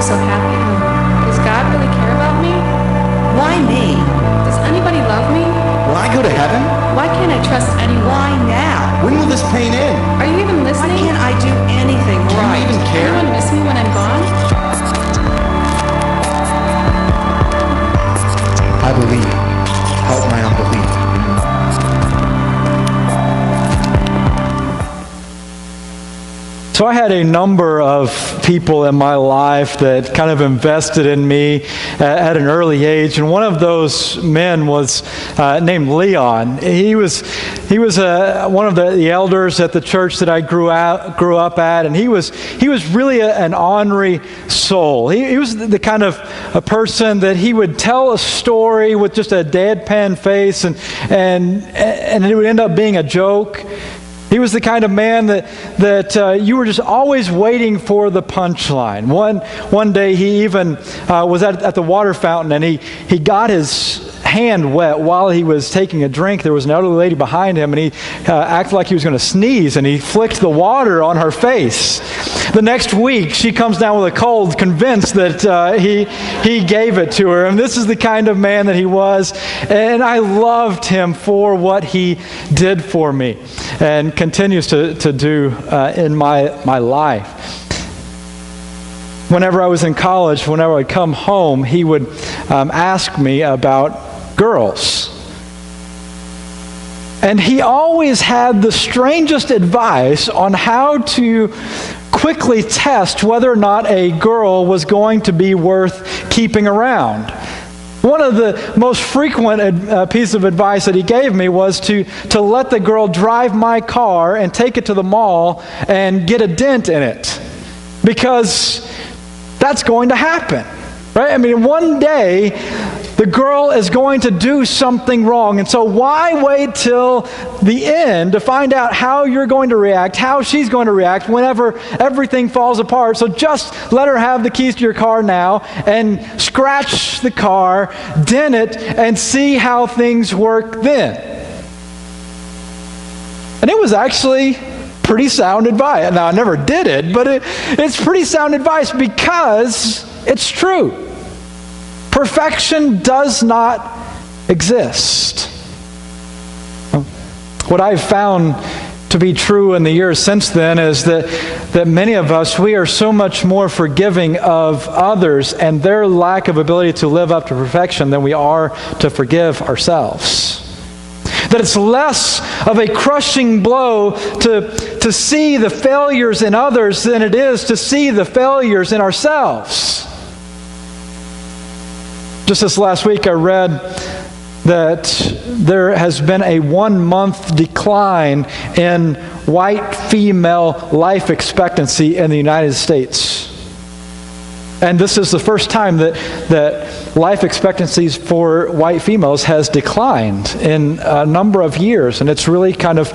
look so happy. Does God really care about me? Why me? Does anybody love me? Will I go to heaven? Why can't I trust anyone? Why now? When will this pain end? Are you even Why listening? can't I do anything Do you right? even care? Anyone miss me when I'm gone? I believe. Help my unbelief. So I had a number of people in my life that kind of invested in me at an early age, and one of those men was named Leon. He was one of the elders at the church that I grew up at, and he was really an ornery soul. He was the kind of a person that he would tell a story with just a deadpan face, and it would end up being a joke. He was the kind of man that you were just always waiting for the punchline. One day he even was at the water fountain, and he got his hand wet while he was taking a drink. There was an elderly lady behind him, and he acted like he was going to sneeze, and he flicked the water on her face. The next week, she comes down with a cold, convinced that he gave it to her. And this is the kind of man that he was. And I loved him for what he did for me and continues to do in my life. Whenever I was in college, whenever I'd come home, he would ask me about girls. And he always had the strangest advice on how to quickly test whether or not a girl was going to be worth keeping around. One of the most frequent pieces of advice that he gave me was to let the girl drive my car and take it to the mall and get a dent in it, because that's going to happen, right? I mean, one day the girl is going to do something wrong, and so why wait till the end to find out how you're going to react, how she's going to react whenever everything falls apart? So just let her have the keys to your car now and scratch the car, dent it, and see how things work then. And it was actually pretty sound advice. Now, I never did it, but it's pretty sound advice because it's true. Perfection does not exist. What I've found to be true in the years since then is that many of us, we are so much more forgiving of others and their lack of ability to live up to perfection than we are to forgive ourselves. That it's less of a crushing blow to see the failures in others than it is to see the failures in ourselves. Just this last week I read that there has been a 1-month decline in white female life expectancy in the United States. And this is the first time that life expectancies for white females has declined in a number of years. And it's really kind of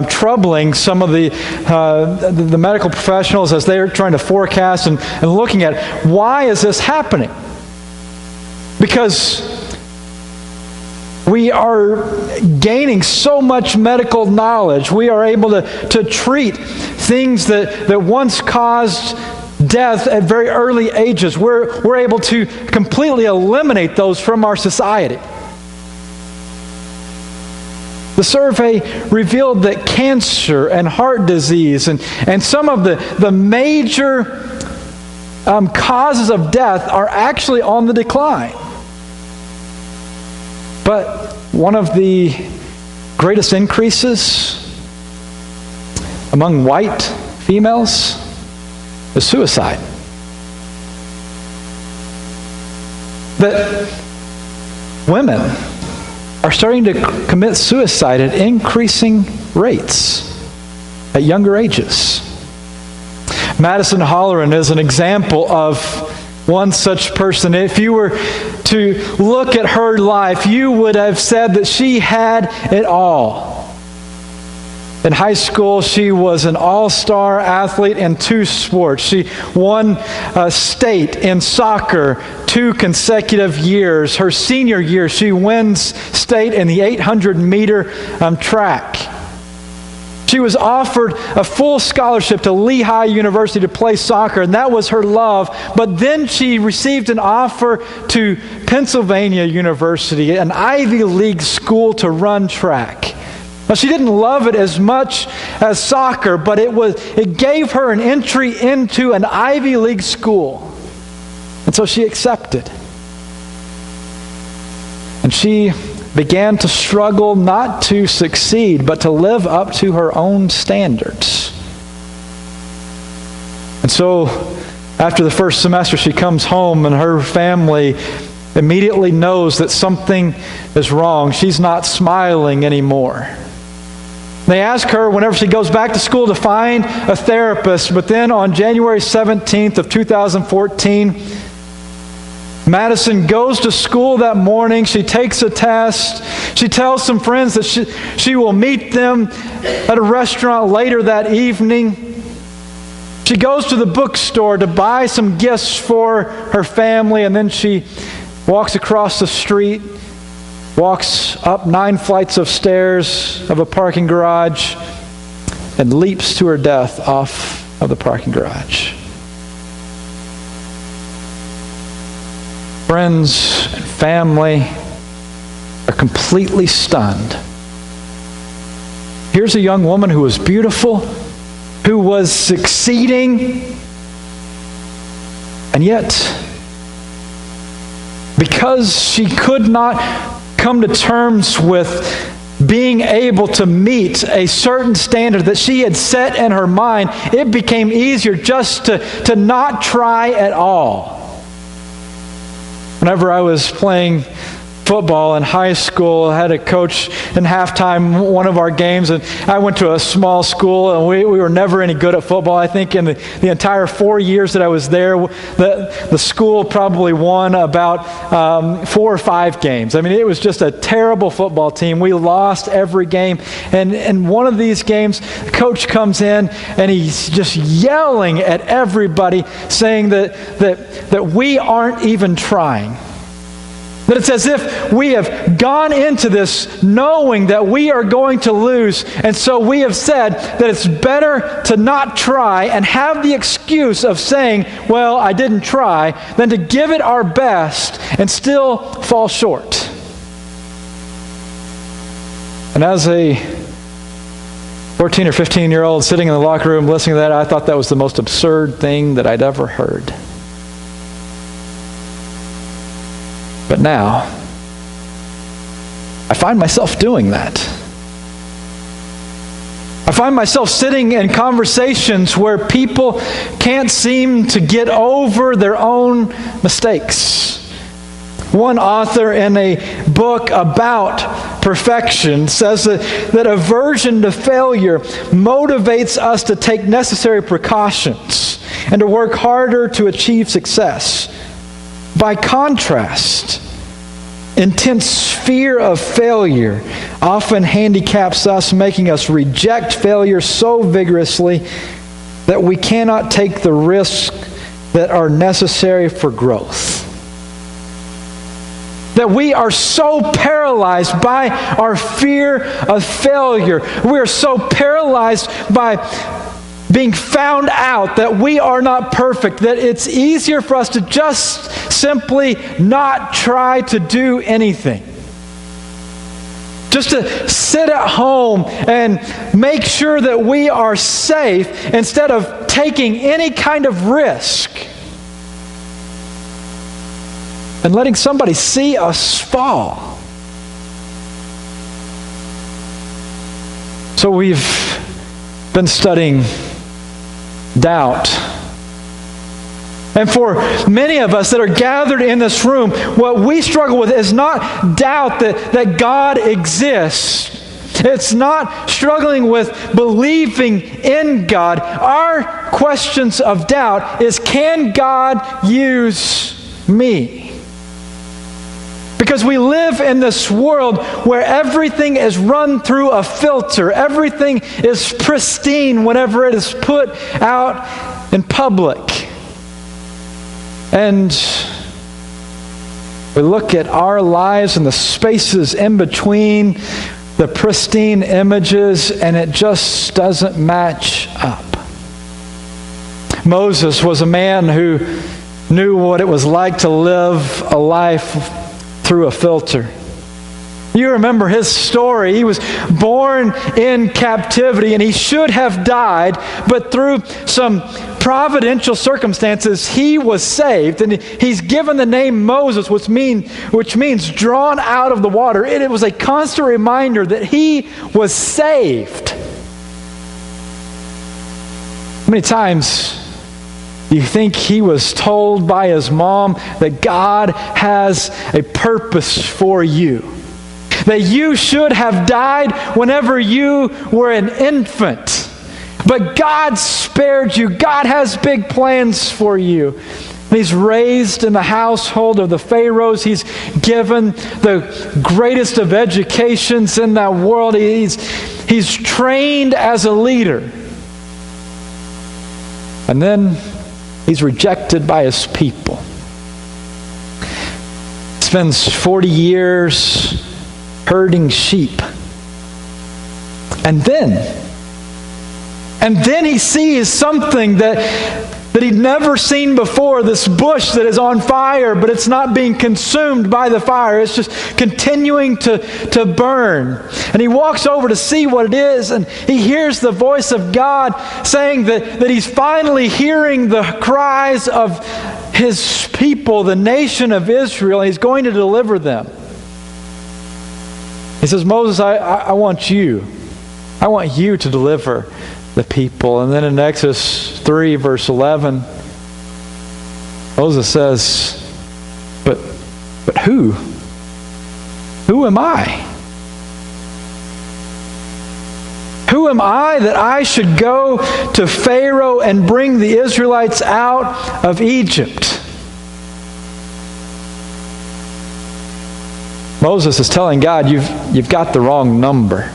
troubling some of the medical professionals as they're trying to forecast and looking at why is this happening? Because we are gaining so much medical knowledge. We are able to treat things that once caused death at very early ages. We're able to completely eliminate those from our society. The survey revealed that cancer and heart disease and some of the major causes of death are actually on the decline. But one of the greatest increases among white females is suicide. That women are starting to commit suicide at increasing rates at younger ages. Madison Holleran is an example of one such person. If you were to look at her life, you would have said that she had it all. In high school, she was an all-star athlete in 2 sports. She won state in soccer 2 consecutive years. Her senior year, she wins state in the 800-meter track. She was offered a full scholarship to Lehigh University to play soccer, and that was her love. But then she received an offer to Pennsylvania University, an Ivy League school, to run track. Now, she didn't love it as much as soccer, but it gave her an entry into an Ivy League school. And so she accepted. And she began to struggle not to succeed, but to live up to her own standards. And so, after the first semester, she comes home and her family immediately knows that something is wrong. She's not smiling anymore. They ask her whenever she goes back to school to find a therapist, but then on January 17th of 2014, Madison goes to school that morning. She takes a test. She tells some friends that she will meet them at a restaurant later that evening. She goes to the bookstore to buy some gifts for her family, and then she walks across the street, walks up 9 flights of stairs of a parking garage, and leaps to her death off of the parking garage. Friends and family are completely stunned. Here's a young woman who was beautiful, who was succeeding, and yet, because she could not come to terms with being able to meet a certain standard that she had set in her mind, it became easier just to not try at all. Whenever I was playing football in high school, I had a coach in halftime one of our games, and I went to a small school, and we were never any good at football. I think in the entire 4 years that I was there, the school probably won about 4 or 5 games. I mean, it was just a terrible football team. We lost every game. And in one of these games, the coach comes in, and he's just yelling at everybody, saying that we aren't even trying. That it's as if we have gone into this knowing that we are going to lose, and so we have said that it's better to not try and have the excuse of saying, well, I didn't try, than to give it our best and still fall short. And as a 14 or 15-year-old sitting in the locker room listening to that, I thought that was the most absurd thing that I'd ever heard. But now, I find myself doing that. I find myself sitting in conversations where people can't seem to get over their own mistakes. One author in a book about perfection says that aversion to failure motivates us to take necessary precautions and to work harder to achieve success. By contrast, intense fear of failure often handicaps us, making us reject failure so vigorously that we cannot take the risks that are necessary for growth. That we are so paralyzed by our fear of failure. We are so paralyzed by being found out that we are not perfect, that it's easier for us to just simply not try to do anything. Just to sit at home and make sure that we are safe instead of taking any kind of risk and letting somebody see us fall. So we've been studying doubt. And for many of us that are gathered in this room, what we struggle with is not doubt that God exists. It's not struggling with believing in God. Our questions of doubt is, can God use me? Because we live in this world where everything is run through a filter. Everything is pristine whenever it is put out in public. And we look at our lives and the spaces in between the pristine images, and it just doesn't match up. Moses was a man who knew what it was like to live a life through a filter. You remember his story. He was born in captivity and he should have died, but through some providential circumstances, he was saved. And he's given the name Moses, which means drawn out of the water. It was a constant reminder that he was saved. How many times do you think he was told by his mom that God has a purpose for you? That you should have died whenever you were an infant. But God spared you. God has big plans for you. He's raised in the household of the Pharaohs. He's given the greatest of educations in that world. He's trained as a leader. And then he's rejected by his people. Spends 40 years herding sheep. And then he sees something that he'd never seen before, this bush that is on fire, but it's not being consumed by the fire. It's just continuing to burn. And he walks over to see what it is, and he hears the voice of God saying that he's finally hearing the cries of his people, the nation of Israel, and he's going to deliver them. He says, Moses, I want you to deliver the people. And then in Exodus 3, verse 11, Moses says, but who? Who am I? Who am I that I should go to Pharaoh and bring the Israelites out of Egypt? Moses is telling God, you've got the wrong number.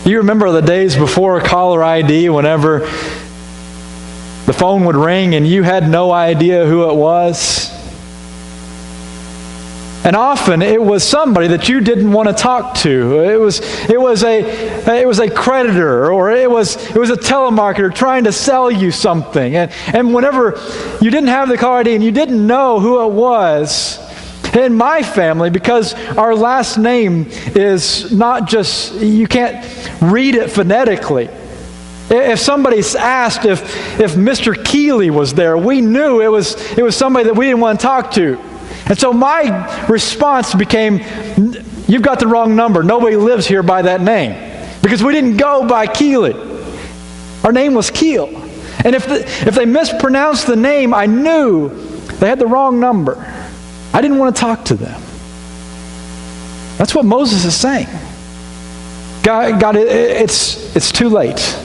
You remember the days before caller ID, whenever the phone would ring and you had no idea who it was? And often it was somebody that you didn't want to talk to. It was a creditor, or it was a telemarketer trying to sell you something. And whenever you didn't have the caller ID and you didn't know who it was, in my family, because our last name is not just, you can't read it phonetically. If somebody's asked if Mr. Keele was there, we knew it was somebody that we didn't want to talk to. And so my response became, you've got the wrong number. Nobody lives here by that name. Because we didn't go by Keele. Our name was Keele. And if they mispronounced the name, I knew they had the wrong number. I didn't want to talk to them. That's what Moses is saying. God, it's too late.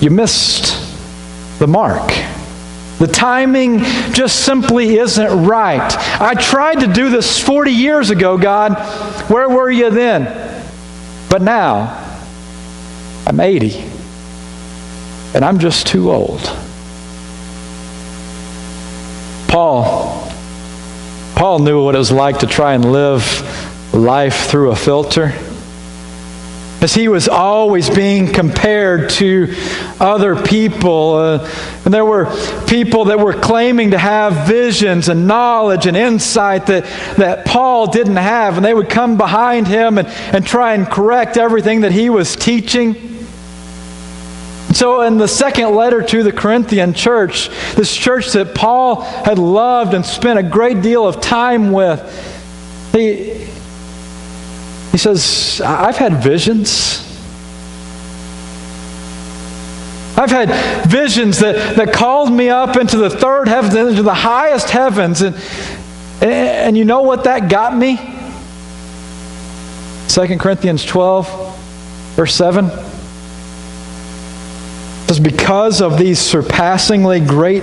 You missed the mark. The timing just simply isn't right. I tried to do this 40 years ago, God. Where were you then? But now, I'm 80. And I'm just too old. Paul knew what it was like to try and live life through a filter. As he was always being compared to other people. And there were people that were claiming to have visions and knowledge and insight that Paul didn't have. And they would come behind him and try and correct everything that he was teaching. So in the second letter to the Corinthian church, this church that Paul had loved and spent a great deal of time with, he says, I've had visions. I've had visions that called me up into the third heavens, into the highest heavens. And you know what that got me? 2 Corinthians 12, verse 7. It says, because of these surpassingly great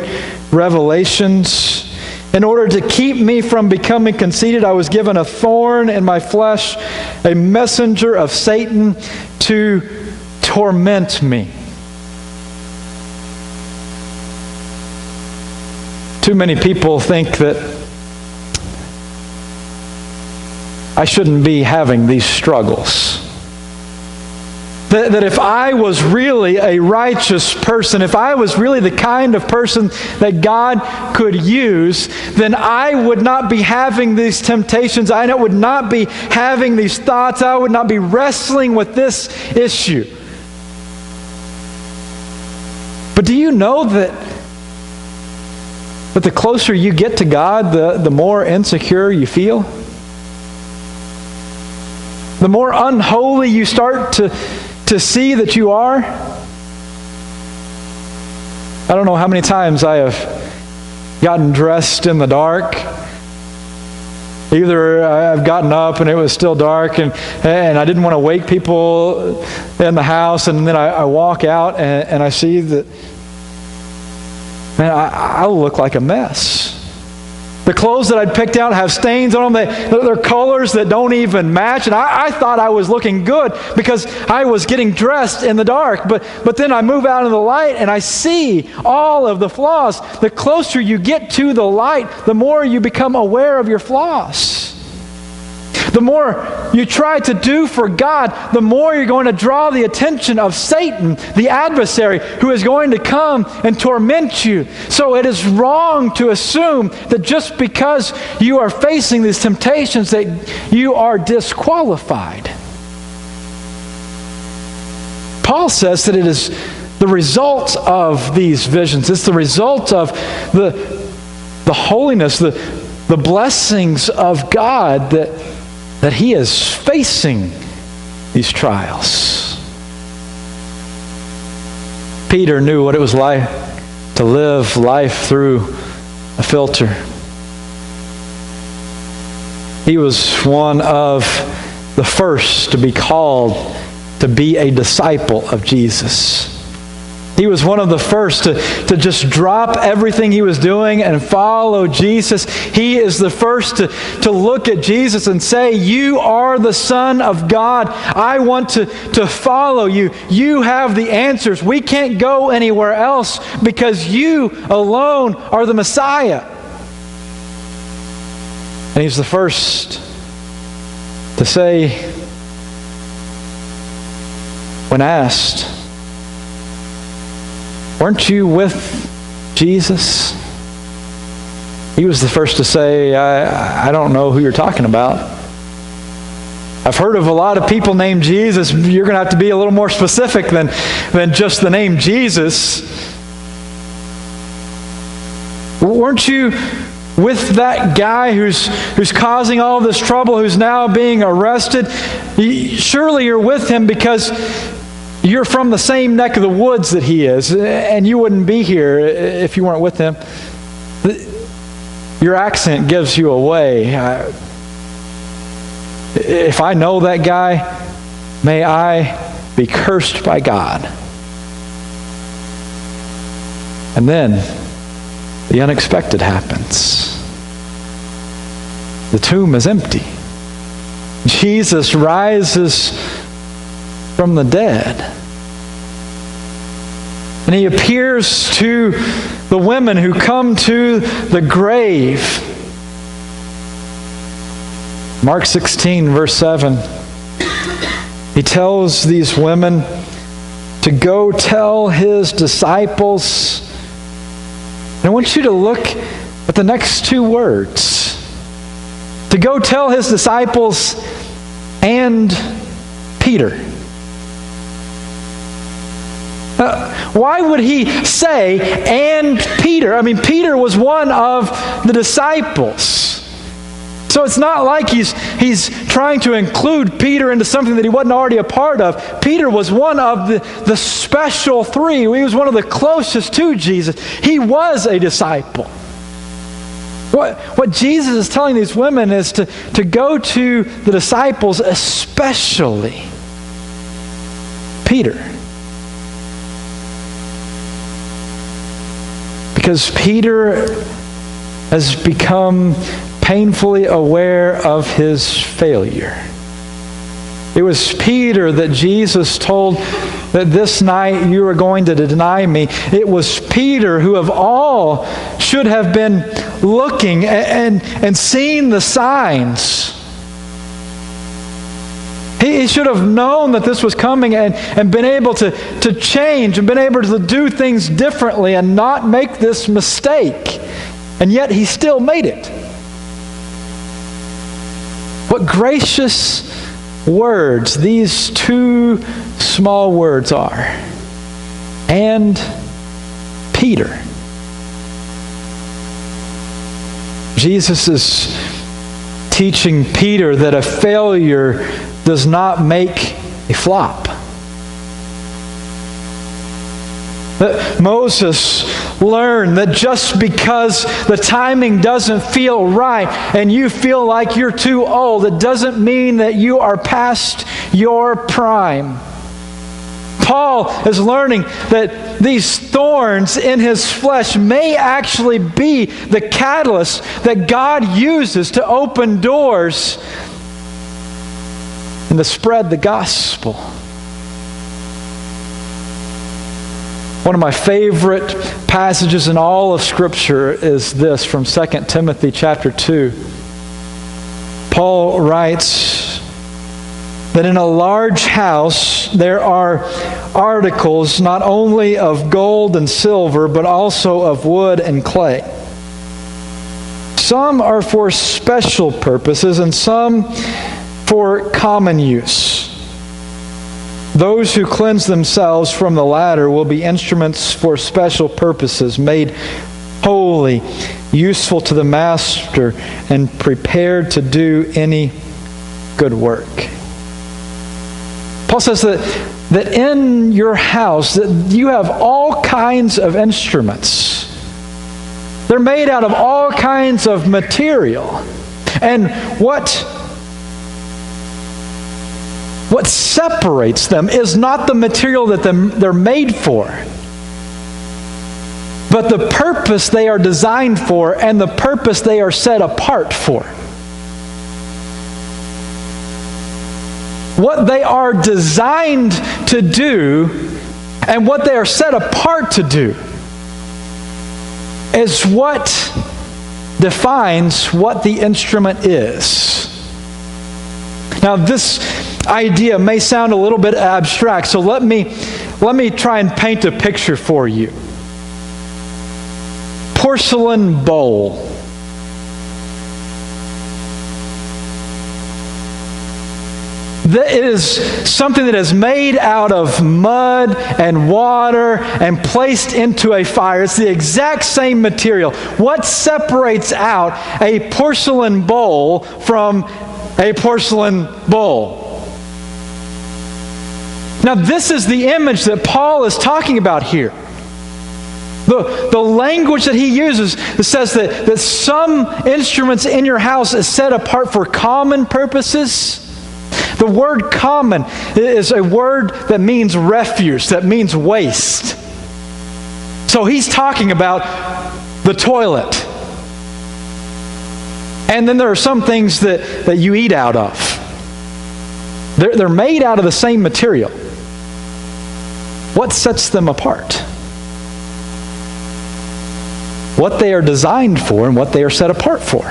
revelations, in order to keep me from becoming conceited, I was given a thorn in my flesh, a messenger of Satan to torment me. Too many people think that I shouldn't be having these struggles. That if I was really a righteous person, if I was really the kind of person that God could use, then I would not be having these temptations. I would not be having these thoughts. I would not be wrestling with this issue. But do you know that the closer you get to God, the more insecure you feel? The more unholy you start to see that you are? I don't know how many times I have gotten dressed in the dark. Either I've gotten up and it was still dark and I didn't want to wake people in the house, and then I walk out and I see that, man, I look like a mess. The clothes that I'd picked out have stains on them. They're colors that don't even match. And I thought I was looking good because I was getting dressed in the dark. But then I move out in the light and I see all of the flaws. The closer you get to the light, the more you become aware of your flaws. The more you try to do for God, the more you're going to draw the attention of Satan, the adversary, who is going to come and torment you. So it is wrong to assume that just because you are facing these temptations that you are disqualified. Paul says that it is the result of these visions. It's the result of the holiness, the blessings of God that he is facing these trials. Peter knew what it was like to live life through a filter. He was one of the first to be called to be a disciple of Jesus. He was one of the first to just drop everything he was doing and follow Jesus. He is the first to look at Jesus and say, "You are the Son of God. I want to follow you. You have the answers. We can't go anywhere else because you alone are the Messiah." And he's the first to say, when asked, "Weren't you with Jesus?" He was the first to say, I don't know who you're talking about. I've heard of a lot of people named Jesus. You're going to have to be a little more specific than just the name Jesus. Weren't you with that guy who's causing all this trouble, who's now being arrested? Surely you're with him because you're from the same neck of the woods that he is, and you wouldn't be here if you weren't with him. Your accent gives you away. If I know that guy, may I be cursed by God. And then the unexpected happens. The tomb is empty. Jesus rises from the dead. And he appears to the women who come to the grave. Mark 16, verse 7. He tells these women to go tell his disciples. And I want you to look at the next two words. To go tell his disciples and Peter. Why would he say, and Peter? I mean, Peter was one of the disciples. So it's not like he's trying to include Peter into something that he wasn't already a part of. Peter was one of the special three. He was one of the closest to Jesus. He was a disciple. What Jesus is telling these women is to go to the disciples, especially Peter. Because Peter has become painfully aware of his failure. It was Peter that Jesus told that this night you are going to deny me. It was Peter who of all should have been looking and seeing the signs. He should have known that this was coming and been able to change and been able to do things differently and not make this mistake. And yet he still made it. What gracious words these two small words are. And Peter. Jesus is teaching Peter that a failure does not make a flop. That Moses learned that just because the timing doesn't feel right and you feel like you're too old, it doesn't mean that you are past your prime. Paul is learning that these thorns in his flesh may actually be the catalyst that God uses to open doors and to spread the gospel. One of my favorite passages in all of Scripture is this from 2 Timothy chapter 2. Paul writes that in a large house there are articles not only of gold and silver, but also of wood and clay. Some are for special purposes and some for common use. Those who cleanse themselves from the latter will be instruments for special purposes, made holy, useful to the master, and prepared to do any good work. Paul says that in your house that you have all kinds of instruments. They're made out of all kinds of material. And what separates them is not the material that they're made for, but the purpose they are designed for and the purpose they are set apart for. What they are designed to do and what they are set apart to do is what defines what the instrument is. Now, this idea may sound a little bit abstract, so let me try and paint a picture for you. Porcelain bowl. It is something that is made out of mud and water and placed into a fire. It's the exact same material. What separates out a porcelain bowl from a porcelain bowl? Now, this is the image that Paul is talking about here. The language that he uses that says that some instruments in your house is set apart for common purposes. The word common is a word that means refuse, that means waste. So he's talking about the toilet. And then there are some things that you eat out of. They're made out of the same material. What sets them apart? What they are designed for and what they are set apart for.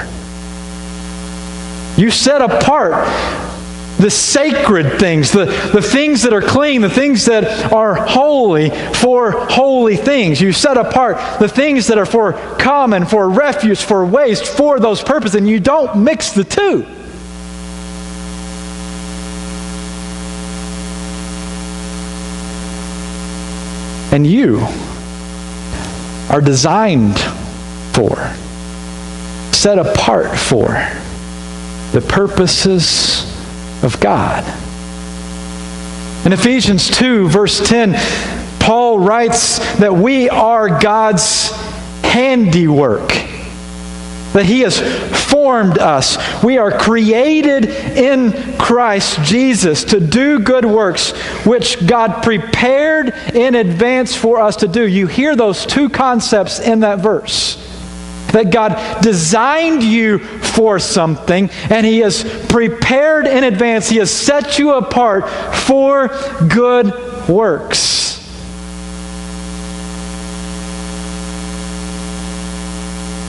You set apart the sacred things, the things that are clean, the things that are holy for holy things. You set apart the things that are for common, for refuse, for waste, for those purposes, and you don't mix the two. And you are designed for, set apart for the purposes of God. In Ephesians 2, verse 10, Paul writes that we are God's handiwork, that He has formed us. We are created in Christ Jesus to do good works, which God prepared in advance for us to do. You hear those two concepts in that verse. That God designed you for something, and He has prepared in advance. He has set you apart for good works.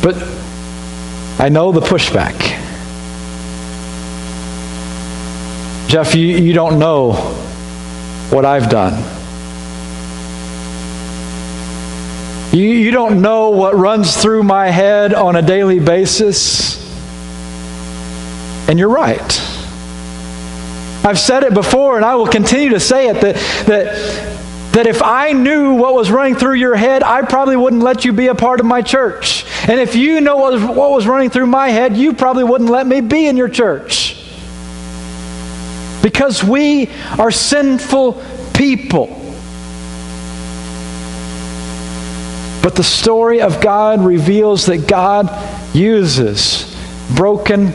But I know the pushback. Jeff, you don't know what I've done. You don't know what runs through my head on a daily basis. And you're right. I've said it before, and I will continue to say it, that if I knew what was running through your head, I probably wouldn't let you be a part of my church. And if you know what was running through my head, you probably wouldn't let me be in your church. Because we are sinful people. But the story of God reveals that God uses broken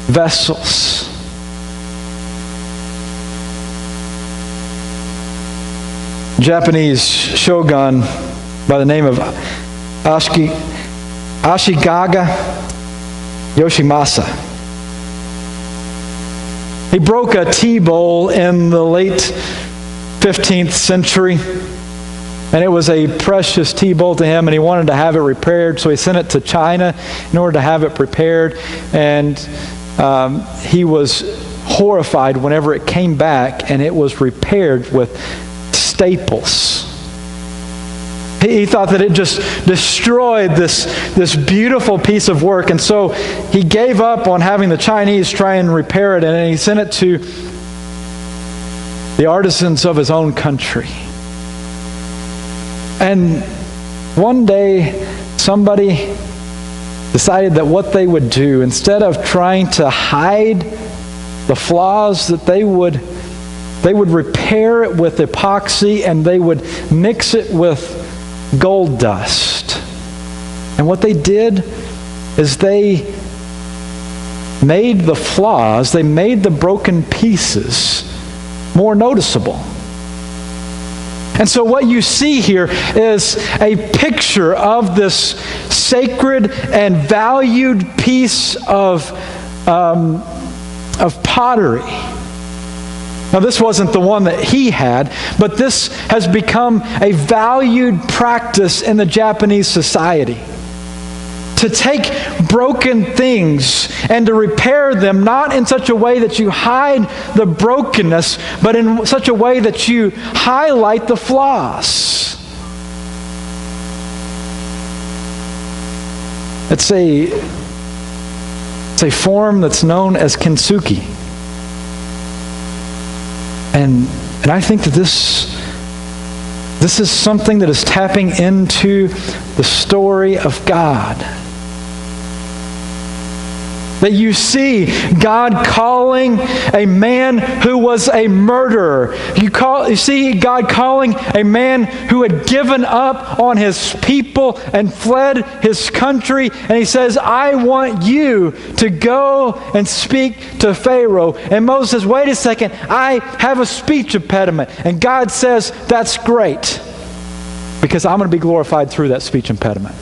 vessels. Japanese shogun by the name of Ashikaga Yoshimasa. He broke a tea bowl in the late 15th century, and it was a precious tea bowl to him, and he wanted to have it repaired, so he sent it to China in order to have it prepared, and he was horrified whenever it came back and it was repaired with staples. He thought that it just destroyed this beautiful piece of work, and so he gave up on having the Chinese try and repair it, and he sent it to the artisans of his own country. And one day, somebody decided that what they would do, instead of trying to hide the flaws, that they would repair it with epoxy, and they would mix it with gold dust. And what they did is they made the flaws, they made the broken pieces more noticeable. And so what you see here is a picture of this sacred and valued piece of pottery. Now, this wasn't the one that he had, but this has become a valued practice in the Japanese society. To take broken things and to repair them, not in such a way that you hide the brokenness, but in such a way that you highlight the flaws. It's a form that's known as kintsugi. And I think that this is something that is tapping into the story of God. That you see God calling a man who was a murderer. You see God calling a man who had given up on his people and fled his country. And he says, I want you to go and speak to Pharaoh. And Moses says, wait a second, I have a speech impediment. And God says, that's great, because I'm going to be glorified through that speech impediment.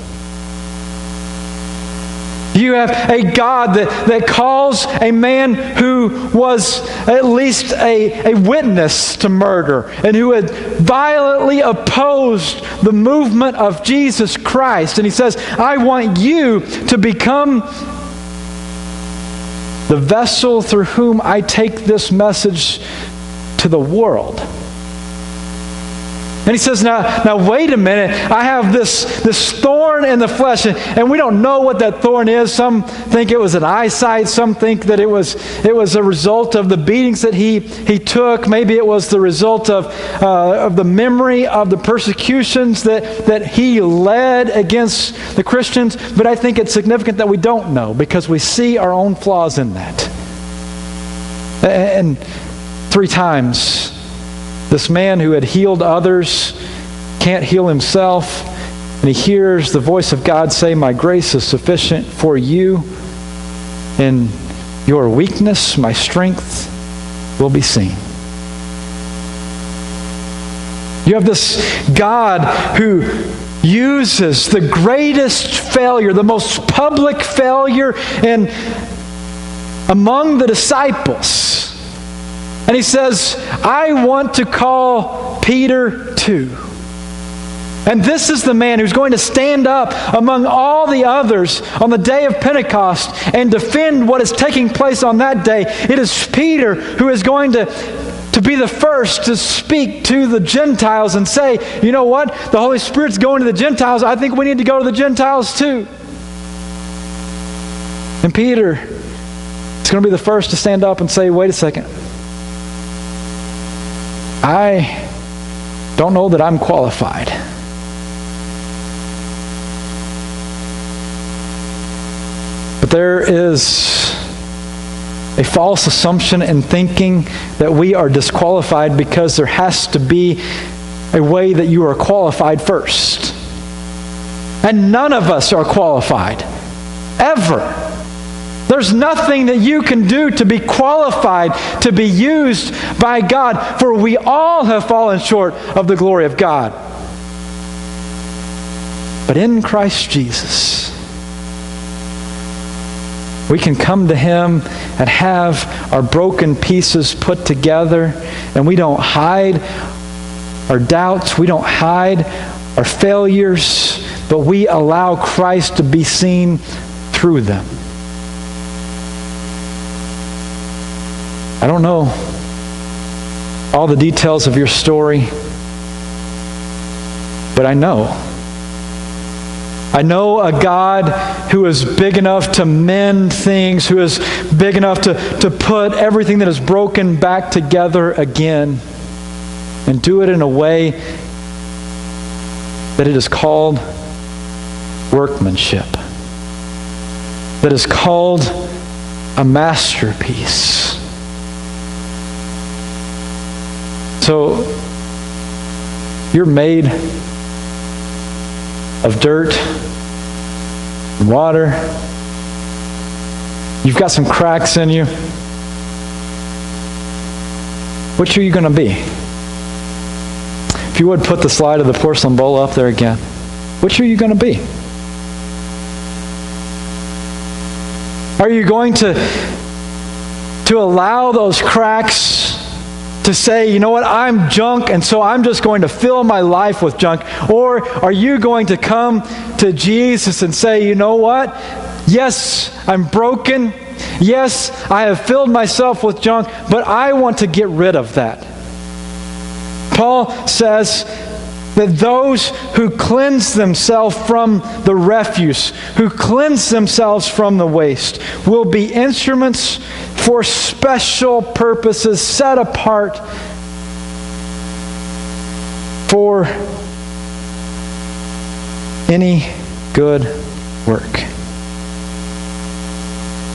You have a God that calls a man who was at least a witness to murder and who had violently opposed the movement of Jesus Christ. And he says, I want you to become the vessel through whom I take this message to the world. And he says, now wait a minute, I have this thorn in the flesh, and we don't know what that thorn is. Some think it was an eyesight, some think that it was a result of the beatings that he took. Maybe it was the result of the memory of the persecutions that he led against the Christians. But I think it's significant that we don't know, because we see our own flaws in that. And 3 times, this man who had healed others can't heal himself, and he hears the voice of God say, my grace is sufficient for you. In your weakness, my strength will be seen. You have this God who uses the greatest failure, the most public failure among the disciples. And he says, I want to call Peter too. And this is the man who's going to stand up among all the others on the day of Pentecost and defend what is taking place on that day. It is Peter who is going to be the first to speak to the Gentiles and say, you know what? The Holy Spirit's going to the Gentiles. I think we need to go to the Gentiles too. And Peter is going to be the first to stand up and say, wait a second. I don't know that I'm qualified. But there is a false assumption in thinking that we are disqualified because there has to be a way that you are qualified first. And none of us are qualified. Ever. There's nothing that you can do to be qualified to be used by God, for we all have fallen short of the glory of God. But in Christ Jesus, we can come to Him and have our broken pieces put together, and we don't hide our doubts, we don't hide our failures, but we allow Christ to be seen through them. I don't know all the details of your story, but I know a God who is big enough to mend things, who is big enough to put everything that is broken back together again and do it in a way that it is called workmanship, that is called a masterpiece. So, you're made of dirt and water. You've got some cracks in you. Which are you going to be? If you would put the slide of the porcelain bowl up there again. Which are you going to be? Are you going to allow those cracks to say, you know what, I'm junk, and so I'm just going to fill my life with junk? Or are you going to come to Jesus and say, you know what, yes, I'm broken. Yes, I have filled myself with junk, but I want to get rid of that. Paul says that those who cleanse themselves from the refuse, who cleanse themselves from the waste, will be instruments for special purposes, set apart for any good work.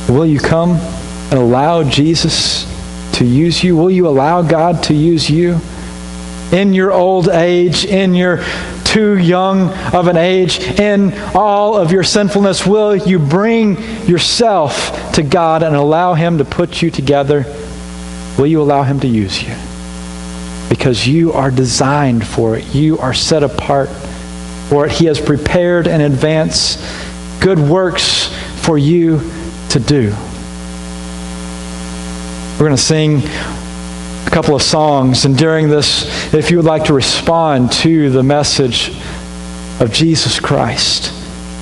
Will you come and allow Jesus to use you? Will you allow God to use you? In your old age, in your too young of an age, in all of your sinfulness, will you bring yourself to God and allow Him to put you together? Will you allow Him to use you? Because you are designed for it. You are set apart for it. He has prepared in advance good works for you to do. We're going to sing a couple of songs, and during this, if you would like to respond to the message of Jesus Christ,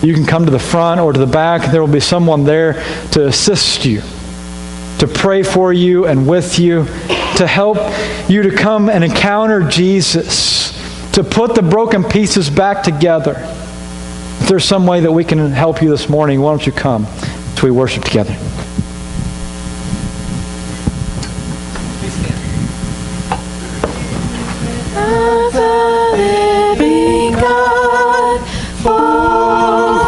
you can come to the front or to the back. There will be someone there to assist you, to pray for you and with you, to help you to come and encounter Jesus, to put the broken pieces back together. If there's some way that we can help you this morning, why don't you come as we worship together?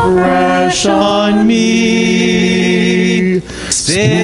Fresh on me.